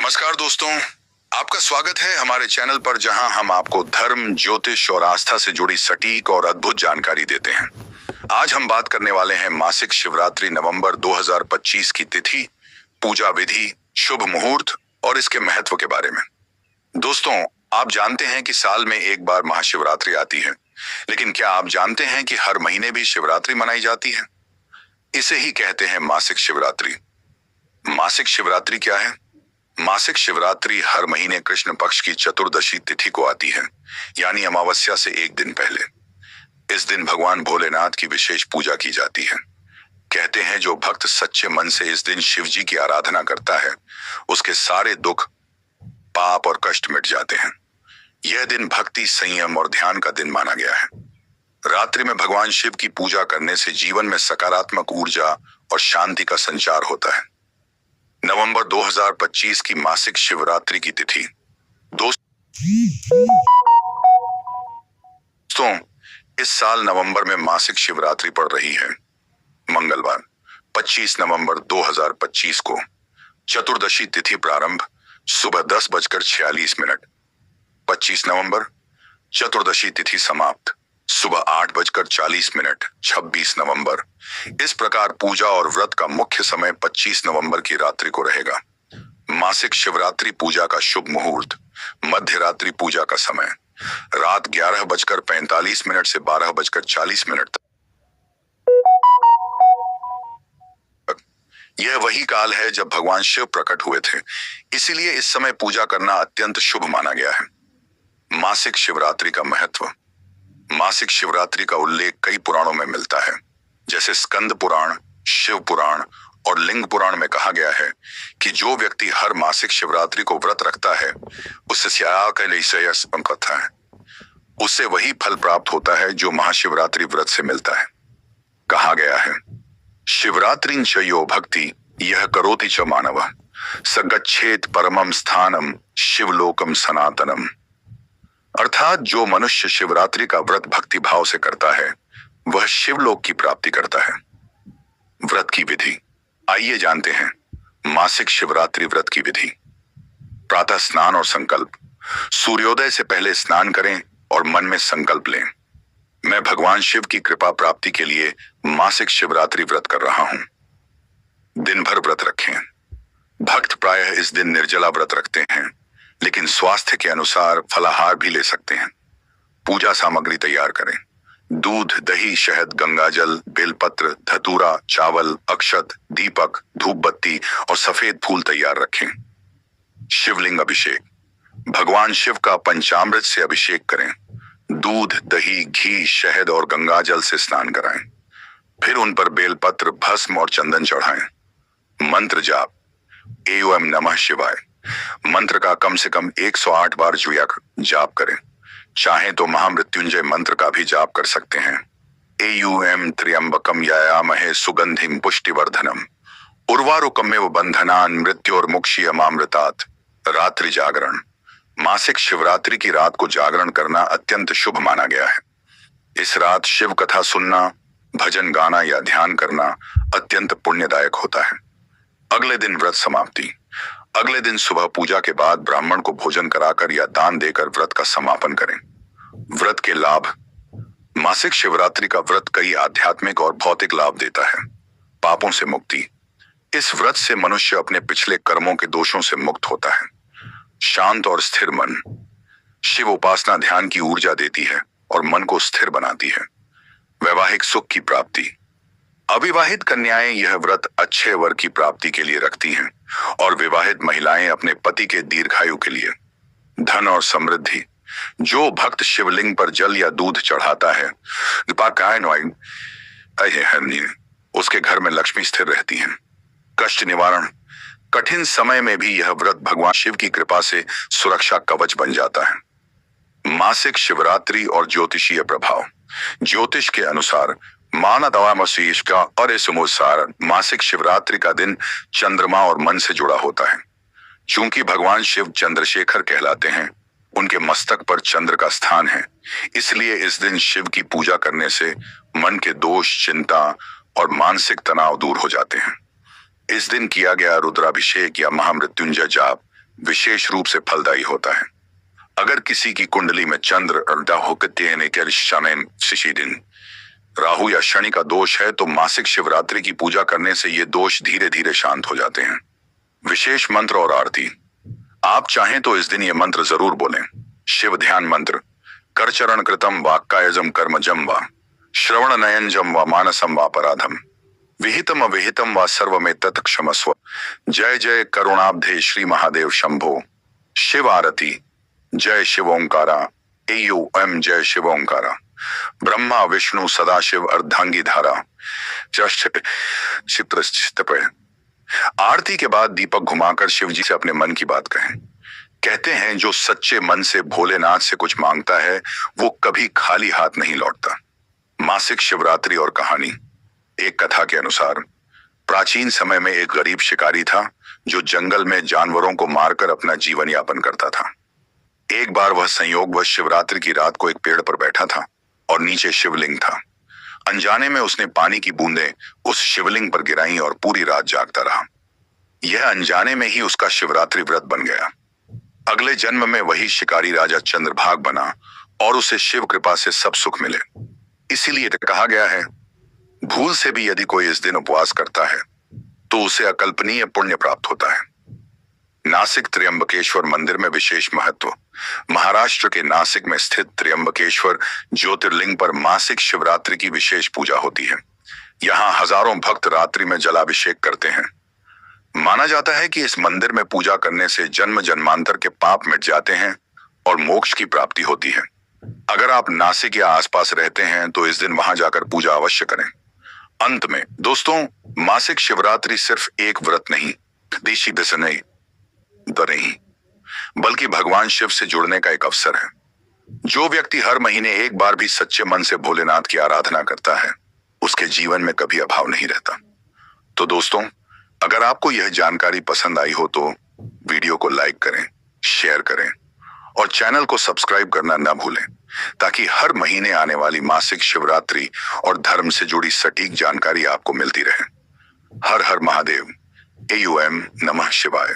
नमस्कार दोस्तों, आपका स्वागत है हमारे चैनल पर जहां हम आपको धर्म, ज्योतिष और आस्था से जुड़ी सटीक और अद्भुत जानकारी देते हैं। आज हम बात करने वाले हैं मासिक शिवरात्रि नवंबर 2025 की तिथि, पूजा विधि, शुभ मुहूर्त और इसके महत्व के बारे में। दोस्तों, आप जानते हैं कि साल में एक बार महाशिवरात्रि आती है, लेकिन क्या आप जानते हैं कि हर महीने भी शिवरात्रि मनाई जाती है? इसे ही कहते हैं मासिक शिवरात्रि। मासिक शिवरात्रि क्या है? मासिक शिवरात्रि हर महीने कृष्ण पक्ष की चतुर्दशी तिथि को आती है, यानी अमावस्या से एक दिन पहले। इस दिन भगवान भोलेनाथ की विशेष पूजा की जाती है। कहते हैं जो भक्त सच्चे मन से इस दिन शिव जी की आराधना करता है, उसके सारे दुख, पाप और कष्ट मिट जाते हैं। यह दिन भक्ति, संयम और ध्यान का दिन माना गया है। रात्रि में भगवान शिव की पूजा करने से जीवन में सकारात्मक ऊर्जा और शांति का संचार होता है। नवंबर 2025 की मासिक शिवरात्रि की तिथि। दोस्तों, इस साल नवंबर में मासिक शिवरात्रि पड़ रही है। मंगलवार 25 नवंबर 2025 को चतुर्दशी तिथि प्रारंभ सुबह 10:46। 25 नवंबर चतुर्दशी तिथि समाप्त सुबह 8:40। 26 नवंबर। इस प्रकार पूजा और व्रत का मुख्य समय 25 नवंबर की रात्रि को रहेगा। मासिक शिवरात्रि पूजा का शुभ मुहूर्त मध्य रात्रि पूजा का समय रात 11:45 से 12:40 तक। यह वही काल है जब भगवान शिव प्रकट हुए थे, इसीलिए इस समय पूजा करना अत्यंत शुभ माना गया है। मासिक शिवरात्रि का महत्व। मासिक शिवरात्रि का उल्लेख कई पुराणों में मिलता है, जैसे स्कंद पुराण, शिव पुराण और लिंग पुराण में कहा गया है कि जो व्यक्ति हर मासिक शिवरात्रि को व्रत रखता है, उससे वही फल प्राप्त होता है जो महाशिवरात्रि व्रत से मिलता है। कहा गया है, शिवरात्रिं च यो भक्ति यह करोति च मानवः स गच्छेत परमं स्थानम शिवलोकम सनातनम। अर्थात जो मनुष्य शिवरात्रि का व्रत भक्ति भाव से करता है, वह शिवलोक की प्राप्ति करता है। व्रत की विधि। आइए जानते हैं मासिक शिवरात्रि व्रत की विधि। प्रातः स्नान और संकल्प। सूर्योदय से पहले स्नान करें और मन में संकल्प लें, मैं भगवान शिव की कृपा प्राप्ति के लिए मासिक शिवरात्रि व्रत कर रहा हूं। दिन भर व्रत रखें। भक्त प्रायः इस दिन निर्जला व्रत रखते हैं, लेकिन स्वास्थ्य के अनुसार फलाहार भी ले सकते हैं। पूजा सामग्री तैयार करें। दूध, दही, शहद, गंगाजल, बेलपत्र, धतूरा, चावल, अक्षत, दीपक, धूप बत्ती और सफेद फूल तैयार रखें। शिवलिंग अभिषेक। भगवान शिव का पंचामृत से अभिषेक करें। दूध, दही, घी, शहद और गंगाजल से स्नान कराएं। फिर उन पर बेलपत्र, भस्म और चंदन चढ़ाएं। मंत्र जाप। एओम नमः शिवाय मंत्र का कम से कम 108 बार जाप करें। चाहें तो महामृत्युंजय मंत्र का भी जाप कर सकते हैं। एयूएम त्र्यंबकम यायामहे सुगंधिम पुष्टिवर्धनम उर्वारुकमेव बंधनान मृत्योर्मुक्षीयमामृतात्। रात्रि जागरण। मासिक शिवरात्रि की रात को जागरण करना अत्यंत शुभ माना गया है। इस रात शिव कथा सुनना, भजन गाना या ध्यान करना अत्यंत पुण्यदायक होता है। अगले दिन व्रत समाप्ति। अगले दिन सुबह पूजा के बाद ब्राह्मण को भोजन कराकर या दान देकर व्रत का समापन करें। व्रत के लाभ। मासिक शिवरात्रि का व्रत कई आध्यात्मिक और भौतिक लाभ देता है। पापों से मुक्ति। इस व्रत से मनुष्य अपने पिछले कर्मों के दोषों से मुक्त होता है। शांत और स्थिर मन। शिव उपासना ध्यान की ऊर्जा देती है और मन को स्थिर बनाती है। वैवाहिक सुख की प्राप्ति। अविवाहित कन्याएं यह व्रत अच्छे वर की प्राप्ति के लिए रखती हैं और विवाहित महिलाएं अपने पति के दीर्घायु के लिए। धन और समृद्धि। जो भक्त शिवलिंग पर जल या दूध चढ़ाता है, उसके घर में लक्ष्मी स्थिर रहती हैं। कष्ट निवारण। कठिन समय में भी यह व्रत भगवान शिव की कृपा से सुरक्षा कवच बन जाता है। मासिक शिवरात्रि और ज्योतिषीय प्रभाव। ज्योतिष के अनुसार मानदवामशीष का और इस अनुसार मासिक शिवरात्रि का दिन चंद्रमा और मन से जुड़ा होता है। चूंकि भगवान शिव चंद्रशेखर कहलाते हैं, उनके मस्तक पर चंद्र का स्थान है, इसलिए इस दिन शिव की पूजा करने से मन के दोष, चिंता और मानसिक तनाव दूर हो जाते हैं। इस दिन किया गया रुद्राभिषेक या महामृत्युंजय जाप विशेष रूप से फलदायी होता है। अगर किसी की कुंडली में चंद्र राहु या शनि का दोष है तो मासिक शिवरात्रि की पूजा करने से ये दोष धीरे धीरे शांत हो जाते हैं। विशेष मंत्र और आरती। आप चाहें तो इस दिन ये मंत्र जरूर बोलें। शिव ध्यान मंत्र। करचरण कृतम वाक्कायजम कर्मजम व श्रवण नयनजम व मानसम वापराधम विहितम अविहितम व सर्वमे तत् क्षमस्व। जय जय करुणाब्धे श्री महादेव शंभो। शिव आरती। जय शिव ओंकारा। एम जय शिव ओंकारा। ब्रह्मा विष्णु सदाशिव अर्धांगी धारा। आरती के बाद दीपक घुमाकर शिव जी से अपने मन की बात कहें। कहते हैं जो सच्चे मन से भोलेनाथ से कुछ मांगता है वो कभी खाली हाथ नहीं लौटता। मासिक शिवरात्रि और कहानी। एक कथा के अनुसार प्राचीन समय में एक गरीब शिकारी था जो जंगल में जानवरों को मारकर अपना जीवन यापन करता था। एक बार वह संयोगवश शिवरात्रि की रात को एक पेड़ पर बैठा था और नीचे शिवलिंग था। अनजाने में उसने पानी की बूंदें उस शिवलिंग पर गिराई और पूरी रात जागता रहा। यह अनजाने में ही उसका शिवरात्रि व्रत बन गया। अगले जन्म में वही शिकारी राजा चंद्रभाग बना और उसे शिव कृपा से सब सुख मिले। इसीलिए कहा गया है, भूल से भी यदि कोई इस दिन उपवास करता है तो उसे अकल्पनीय पुण्य प्राप्त होता है। नासिक त्र्यंबकेश्वर मंदिर में विशेष महत्व। महाराष्ट्र के नासिक में स्थित त्र्यंबकेश्वर ज्योतिर्लिंग पर मासिक शिवरात्रि की विशेष पूजा होती है। यहाँ हजारों भक्त रात्रि में जलाभिषेक करते हैं। माना जाता है कि इस मंदिर में पूजा करने से जन्म जन्मांतर के पाप मिट जाते हैं और मोक्ष की प्राप्ति होती है। अगर आप नासिक या आसपास रहते हैं तो इस दिन वहां जाकर पूजा अवश्य करें। अंत में दोस्तों, मासिक शिवरात्रि सिर्फ एक व्रत नहीं, बल्कि भगवान शिव से जुड़ने का एक अवसर है। जो व्यक्ति हर महीने एक बार भी सच्चे मन से भोलेनाथ की आराधना करता है उसके जीवन में कभी अभाव नहीं रहता। तो दोस्तों, अगर आपको यह जानकारी पसंद आई हो तो वीडियो को लाइक करें, शेयर करें और चैनल को सब्सक्राइब करना न भूलें ताकि हर महीने आने वाली मासिक शिवरात्रि और धर्म से जुड़ी सटीक जानकारी आपको मिलती रहे। हर हर महादेव। एम नमः शिवाय।